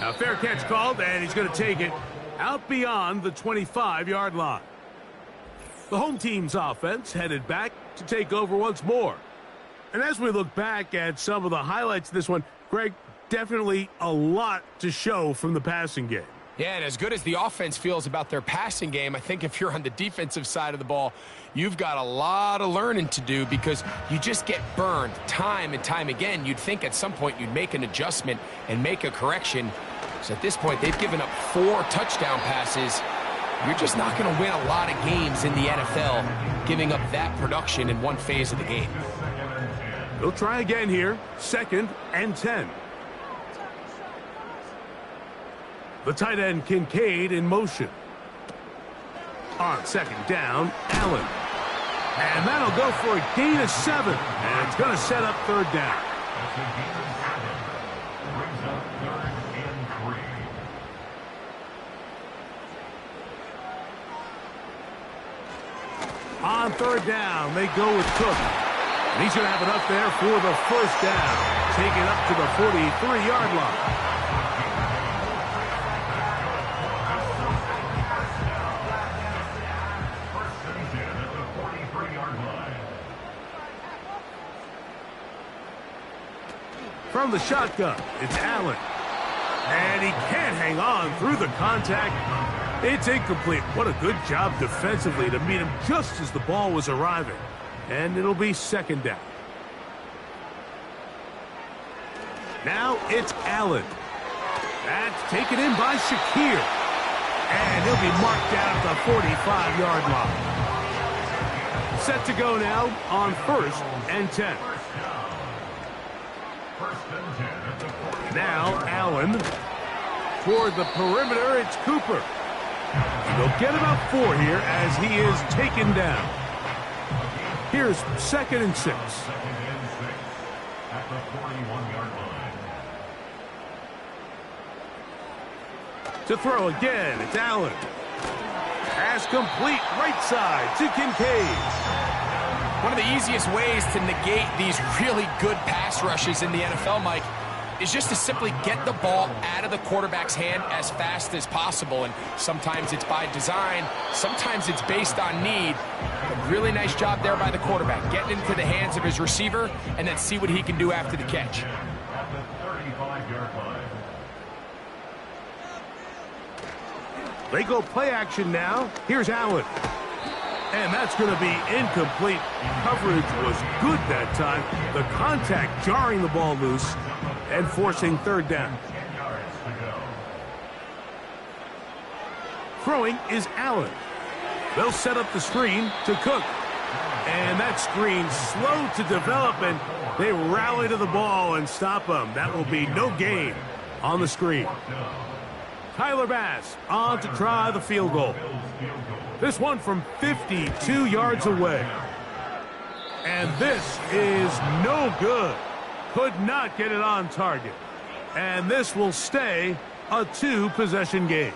A fair catch called, and he's going to take it out beyond the 25-yard line. The home team's offense headed back to take over once more. And as we look back at some of the highlights of this one, Greg, definitely a lot to show from the passing game. Yeah, and as good as the offense feels about their passing game, I think if you're on the defensive side of the ball, you've got a lot of learning to do because you just get burned time and time again. You'd think at some point you'd make an adjustment and make a correction. So at this point, they've given up 4 touchdown passes. You're just not going to win a lot of games in the NFL giving up that production in one phase of the game. They'll try again here. 2nd and 10. The tight end Kincaid in motion. On 2nd down, Allen. And that'll go for a gain of 7. And it's going to set up 3rd down. On 3rd down, they go with Cook. And he's going to have it up there for the first down. Take it up to the 43-yard line. From the shotgun, it's Allen. And he can't hang on through the contact. It's incomplete. What a good job defensively to meet him just as the ball was arriving. And it'll be 2nd down. Now it's Allen. That's taken in by Shakir. And he'll be marked down at the 45-yard line. Set to go now on 1st and 10. Now Allen. Toward the perimeter, it's Cooper. They'll get about 4 here as he is taken down. Here's 2nd and 6. At the 41-yard line. To throw again, it's Allen. Pass complete, right side to Kincaid. One of the easiest ways to negate these really good pass rushes in the NFL, Mike, is just to simply get the ball out of the quarterback's hand as fast as possible. And sometimes it's by design, sometimes it's based on need. A really nice job there by the quarterback, getting into the hands of his receiver and then see what he can do after the catch. At the 35-yard line. They go play action now. Here's Allen. And that's going to be incomplete. Coverage was good that time. The contact jarring the ball loose and forcing 3rd down. 10 yards to go. Throwing is Allen. They'll set up the screen to Cook. And that screen slow to develop, and they rally to the ball and stop them. That will be no gain on the screen. Tyler Bass on to try the field goal. This one from 52 yards away. And this is no good. Could not get it on target. And this will stay a 2-possession game.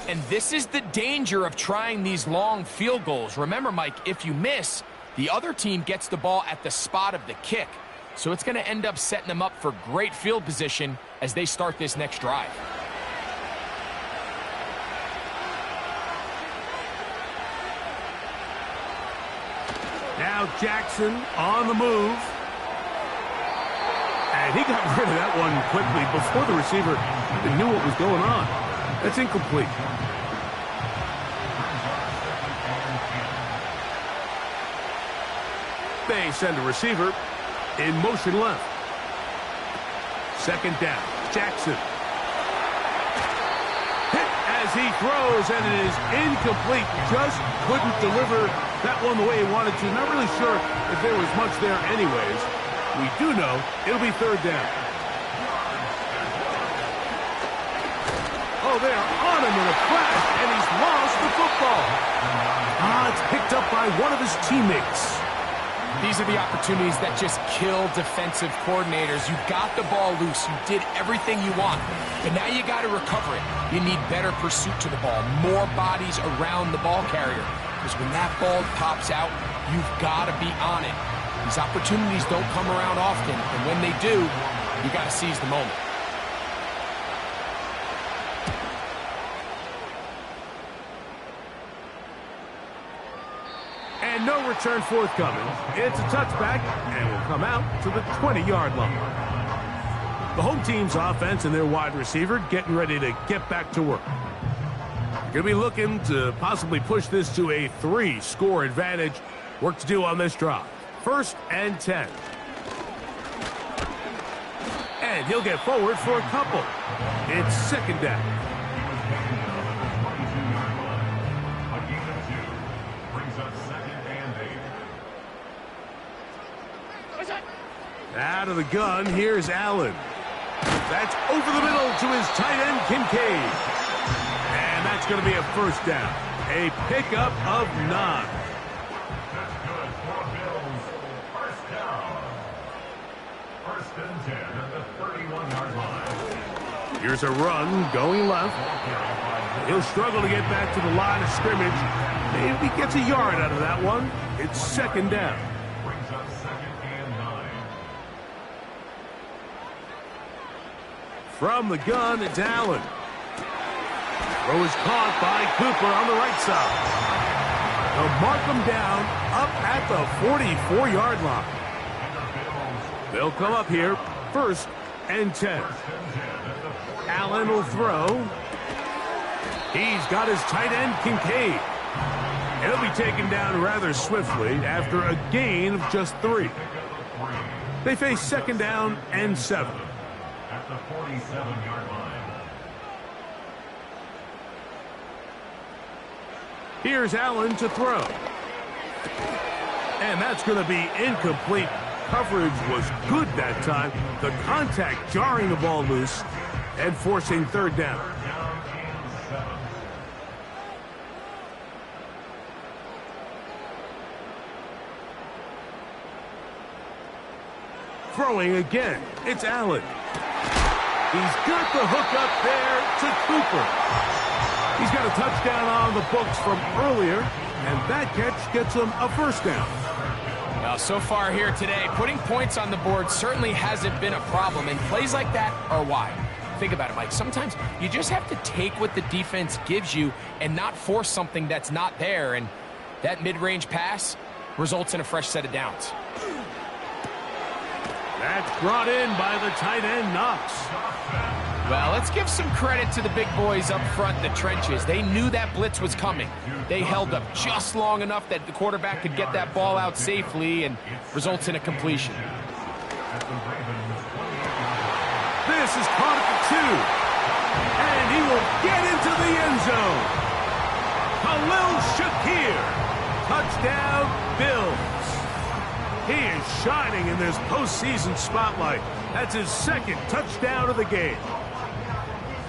And this is the danger of trying these long field goals. Remember, Mike, if you miss, the other team gets the ball at the spot of the kick. So it's going to end up setting them up for great field position as they start this next drive. Now Jackson on the move. And he got rid of that one quickly before the receiver even knew what was going on. That's incomplete. They send a receiver in motion left. Second down. Jackson. Hit as he throws, and it is incomplete. Just couldn't deliver that one the way he wanted to. Not really sure if there was much there anyways. We do know it'll be third down. Oh, they're on him in a crash, and he's lost the football. It's picked up by one of his teammates. These are the opportunities that just kill defensive coordinators. You got the ball loose. You did everything you want. But now you got to recover it. You need better pursuit to the ball, more bodies around the ball carrier. Because when that ball pops out, you've got to be on it. These opportunities don't come around often, and when they do, you got to seize the moment. And no return forthcoming. It's a touchback, and will come out to the 20-yard line. The home team's offense and their wide receiver getting ready to get back to work. Going to be looking to possibly push this to a 3-score advantage. Work to do on this drive. 1st and 10. And he'll get forward for a couple. It's second down. Out of the gun, here's Allen. That's over the middle to his tight end, Kincaid. And that's going to be a first down. A pickup of 9. Here's a run going left. He'll struggle to get back to the line of scrimmage. Maybe he gets a yard out of that one. It's second down. From the gun, it's Allen. Throw is caught by Cooper on the right side. They'll mark him down up at the 44-yard line. They'll come up here, 1st and 10. Allen will throw. He's got his tight end, Kincaid. He'll be taken down rather swiftly after a gain of just 3. They face second down and 7. At the 47-yard line. Here's Allen to throw. And that's going to be incomplete. Coverage was good that time. The contact jarring the ball loose and forcing third down. Throwing again. It's Allen. He's got the hook up there to Cooper. He's got a touchdown on the books from earlier, and that catch gets him a first down. Well, so far here today, putting points on the board certainly hasn't been a problem, and plays like that are why. Think about it, Mike. Sometimes you just have to take what the defense gives you and not force something that's not there, and that mid-range pass results in a fresh set of downs. That's brought in by the tight end, Knox. Well, let's give some credit to the big boys up front, the trenches. They knew that blitz was coming. They held up just long enough that the quarterback could get that ball out safely and results in a completion. This is caught at the 2. And he will get into the end zone. Khalil Shakir. Touchdown, Bills. He is shining in this postseason spotlight. That's his second touchdown of the game.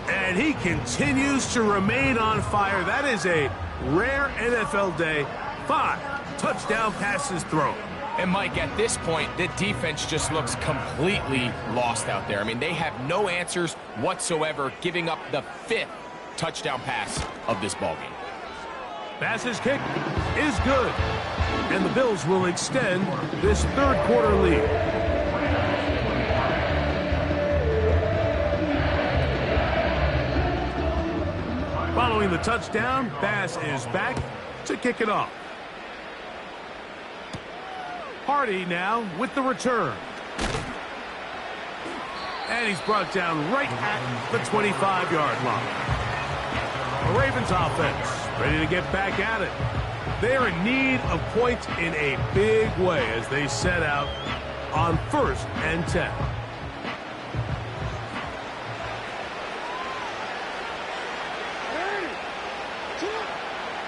And he continues to remain on fire. That is a rare NFL day. 5 touchdown passes thrown. And Mike, at this point, the defense just looks completely lost out there. I mean, they have no answers whatsoever, giving up the 5th touchdown pass of this ballgame. Pass's kick is good. And the Bills will extend this third quarter lead. Following the touchdown, Bass is back to kick it off. Hardy now with the return. And he's brought down right at the 25-yard line. The Ravens offense ready to get back at it. They're in need of points in a big way as they set out on 1st and 10.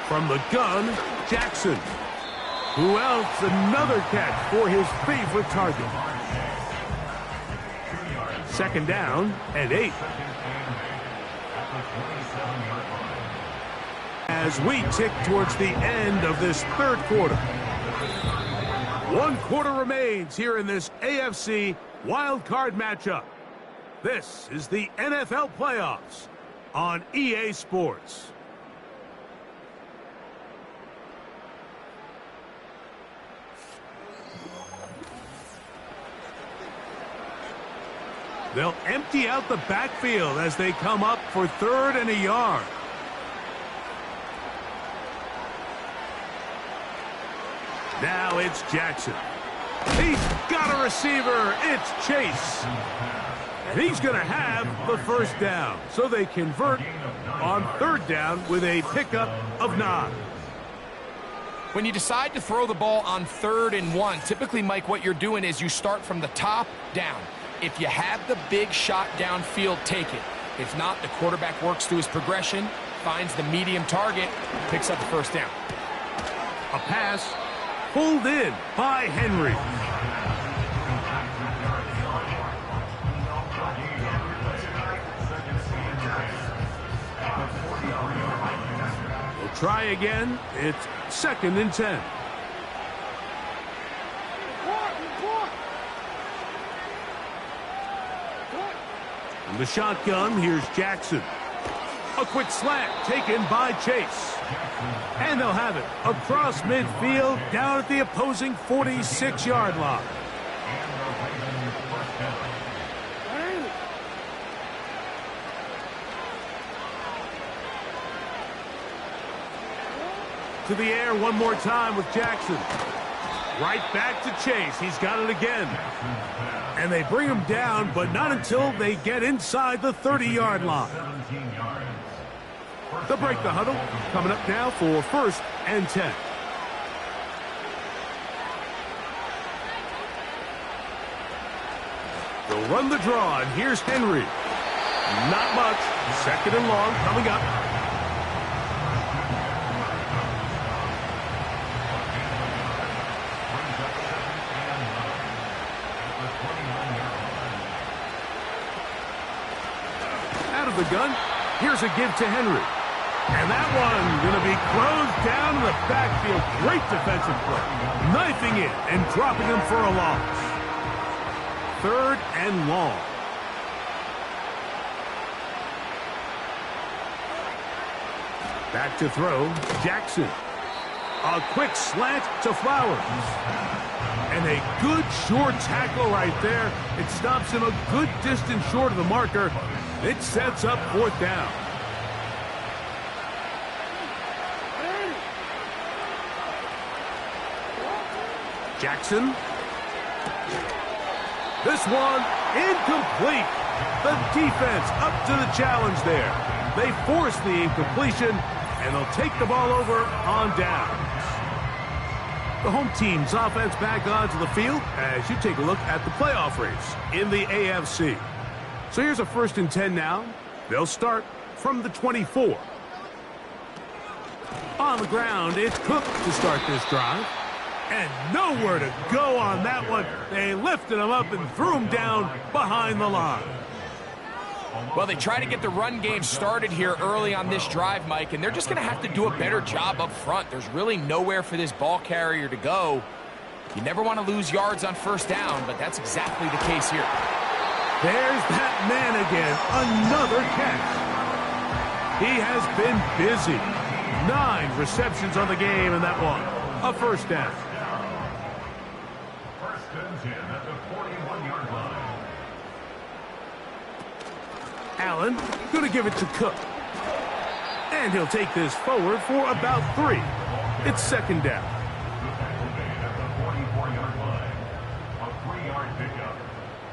From the gun, Jackson. Who else? Another catch for his favorite target. 2nd down and 8. As we tick towards the end of this third quarter. 1 quarter remains here in this AFC wild card matchup. This is the NFL playoffs on EA Sports. They'll empty out the backfield as they come up for 3rd and a yard. Now it's Jackson. He's got a receiver. It's Chase. And he's going to have the 1st down. So they convert on 3rd down with a pickup of 9. When you decide to throw the ball on 3rd and 1, typically, Mike, what you're doing is you start from the top down. If you have the big shot downfield, take it. If not, the quarterback works through his progression, finds the medium target, picks up the 1st down. A pass pulled in by Henry. We'll try again. It's 2nd and 10. From the shotgun, here's Jackson. A quick slant taken by Chase. And they'll have it across midfield down at the opposing 46-yard line. To the air one more time with Jackson. Right back to Chase. He's got it again. And they bring him down, but not until they get inside the 30-yard line. They'll break the huddle. Coming up now for 1st and 10. They'll run the draw, and here's Henry. Not much. 2nd and long coming up. Out of the gun. Here's a give to Henry. And that one going to be closed down in the backfield. Great defensive play. Knifing it and dropping him for a loss. 3rd and long. Back to throw. Jackson. A quick slant to Flowers. And a good short tackle right there. It stops him a good distance short of the marker. It sets up 4th down. Jackson. This one incomplete. The defense up to the challenge there. They force the incompletion, and they'll take the ball over on downs. The home team's offense back onto the field as you take a look at the playoff race in the AFC. So here's a 1st and 10 now. They'll start from the 24. On the ground, it's Cook to start this drive. And nowhere to go on that one. They lifted him up and threw him down behind the line. Well, they try to get the run game started here early on this drive, Mike, and they're just going to have to do a better job up front. There's really nowhere for this ball carrier to go. You never want to lose yards on first down, but that's exactly the case here. There's that man again, another catch. He has been busy. 9 receptions on the game in that one. A first down. First and 10 at the 41-yard line. Allen going to give it to Cook. And he'll take this forward for about 3. It's second down. At the 44-yard line. A 3-yard pickup.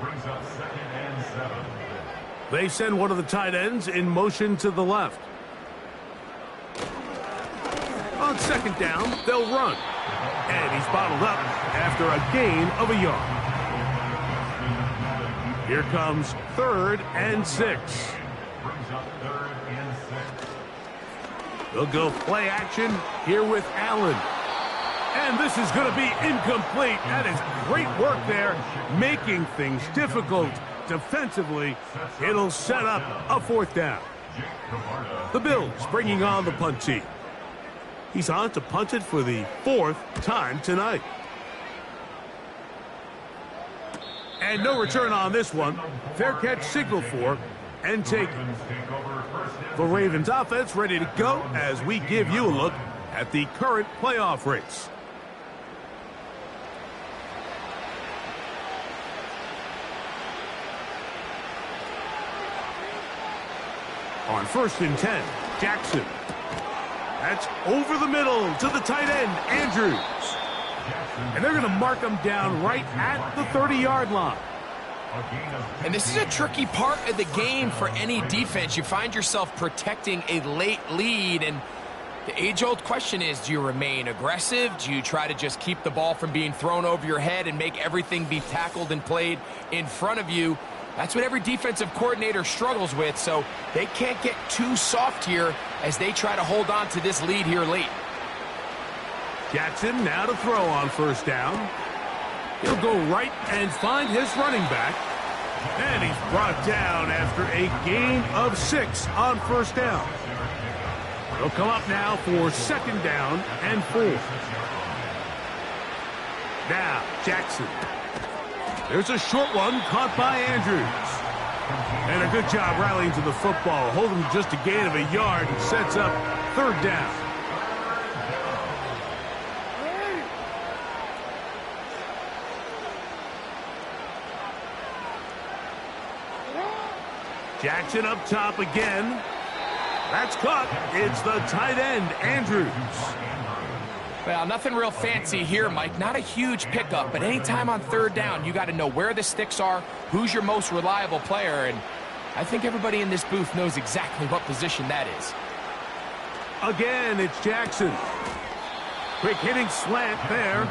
Brings up second and 7. They send one of the tight ends in motion to the left. On second down, they'll run. And he's bottled up after a gain of a yard. Here comes 3rd and 6. Brings up 3rd and 6. They'll go play action here with Allen. And this is going to be incomplete. That is great work there, making things difficult defensively. It'll set up a 4th down. The Bills bringing on the punt team. He's on to punt it for the 4th time tonight. And no return on this one. Fair catch signaled for and taken. The Ravens offense ready to go as we give you a look at the current playoff race. On 1st and 10, Jackson. That's over the middle to the tight end, Andrews. And they're going to mark him down right at the 30-yard line. And this is a tricky part of the game for any defense. You find yourself protecting a late lead, and the age-old question is, do you remain aggressive? Do you try to just keep the ball from being thrown over your head and make everything be tackled and played in front of you? That's what every defensive coordinator struggles with, so they can't get too soft here as they try to hold on to this lead here late. Jackson now to throw on 1st down. He'll go right and find his running back. And he's brought down after a gain of 6 on 1st down. He'll come up now for 2nd down and 4. Now, Jackson. There's a short one caught by Andrews. And a good job rallying to the football. Holding just a gain of a yard and sets up 3rd down. Jackson up top again. That's caught. It's the tight end, Andrews. Well, nothing real fancy here, Mike. Not a huge pickup, but anytime on 3rd down, you got to know where the sticks are, who's your most reliable player, and I think everybody in this booth knows exactly what position that is. Again, it's Jackson. Quick hitting slant there.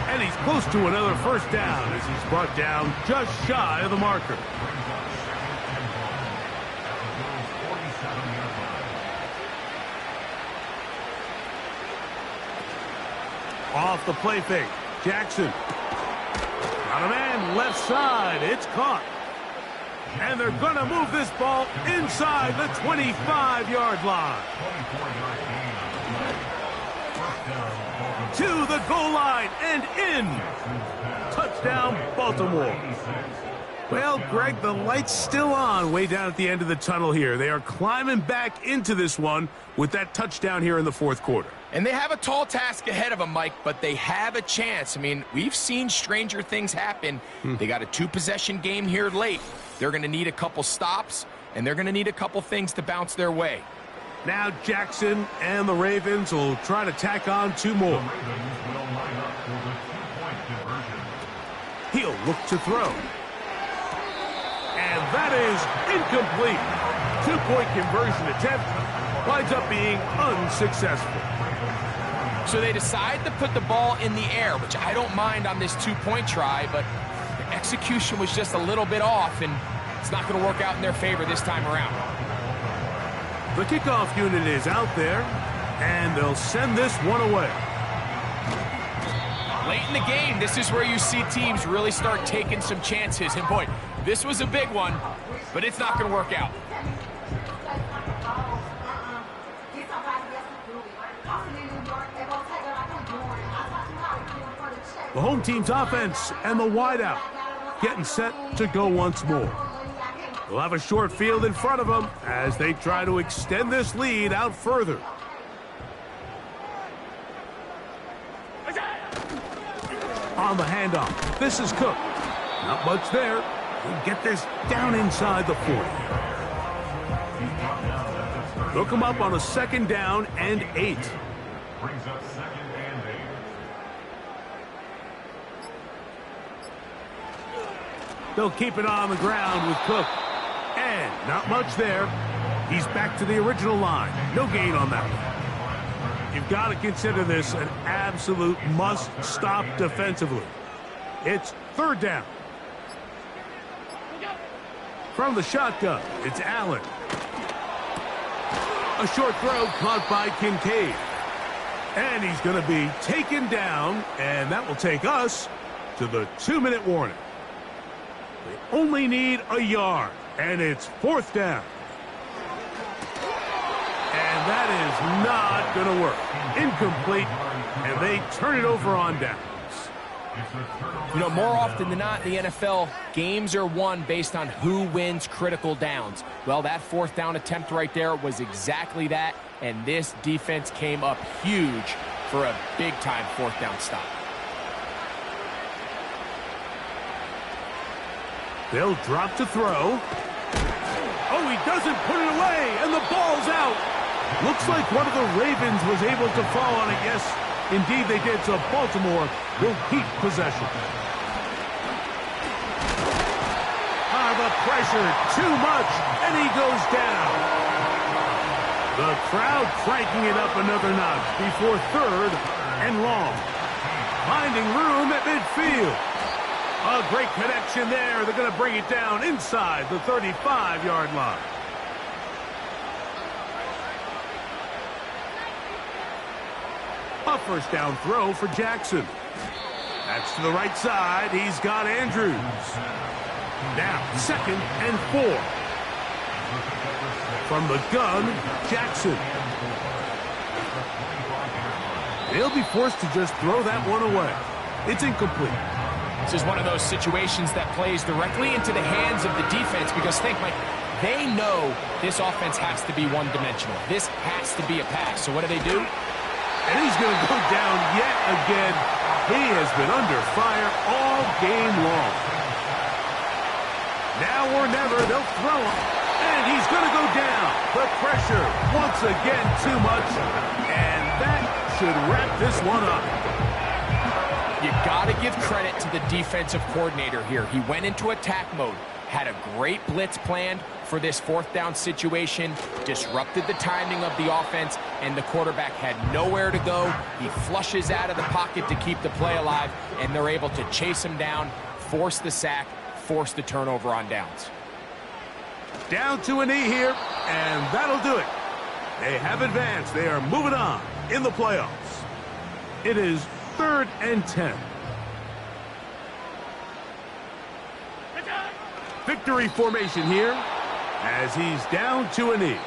And he's close to another 1st down as he's brought down just shy of the marker. Off the play fake. Jackson. Got a man left side. It's caught. And they're going to move this ball inside the 25-yard line. To the goal line and in. Touchdown, Baltimore. Well, Greg, the light's still on way down at the end of the tunnel here. They are climbing back into this one with that touchdown here in the 4th quarter. And they have a tall task ahead of them, Mike, but they have a chance. I mean, we've seen stranger things happen. They got a 2-possession game here late. They're going to need a couple stops, and they're going to need a couple things to bounce their way. Now Jackson and the Ravens will try to tack on 2 more. He'll look to throw. And that is incomplete. 2-point conversion attempt winds up being unsuccessful. So they decide to put the ball in the air, which I don't mind on this 2-point try, but the execution was just a little bit off, and it's not going to work out in their favor this time around. The kickoff unit is out there. And they'll send this one away. Late in the game, this is where you see teams really start taking some chances. And boy, this was a big one, but it's not going to work out. The home team's offense and the wideout getting set to go once more. They'll have a short field in front of them as they try to extend this lead out further. On the handoff, this is Cook. Not much there. He'll get this down inside the 40. Hook him up on a 2nd down and 8. Brings up 2nd and 8. They'll keep it on the ground with Cook. And not much there. He's back to the original line. No gain on that one. You've got to consider this an absolute must-stop defensively. It's 3rd down. From the shotgun, it's Allen. A short throw caught by Kincaid. And he's going to be taken down, and that will take us to the 2-minute warning. They only need a yard, and it's 4th down. And that is not going to work. Incomplete, and they turn it over on downs. You know, more often than not in the NFL, games are won based on who wins critical downs. Well, that 4th down attempt right there was exactly that, and this defense came up huge for a big-time 4th down stop. They'll drop to throw. Oh, he doesn't put it away, and the ball's out. Looks like one of the Ravens was able to fall on it. Yes, indeed they did. So Baltimore will keep possession. The pressure, too much, and he goes down. The crowd cranking it up another notch before 3rd and long. Finding room at midfield. A great connection there. They're going to bring it down inside the 35-yard line. A 1st down throw for Jackson. That's to the right side. He's got Andrews. Now, 2nd and 4. From the gun, Jackson. They'll be forced to just throw that one away. It's incomplete. This is one of those situations that plays directly into the hands of the defense because, think, Mike, they know this offense has to be one-dimensional. This has to be a pass. So what do? And he's going to go down yet again. He has been under fire all game long. Now or never, they'll throw him. And he's going to go down. The pressure, once again, too much. And that should wrap this one up. You got to give credit to the defensive coordinator here. He went into attack mode, had a great blitz planned for this 4th down situation, disrupted the timing of the offense, and the quarterback had nowhere to go. He flushes out of the pocket to keep the play alive, and they're able to chase him down, force the sack, force the turnover on downs. Down to a knee here, and that'll do it. They have advanced. They are moving on in the playoffs. It is 3rd and 10. Victory formation here as he's down to a knee.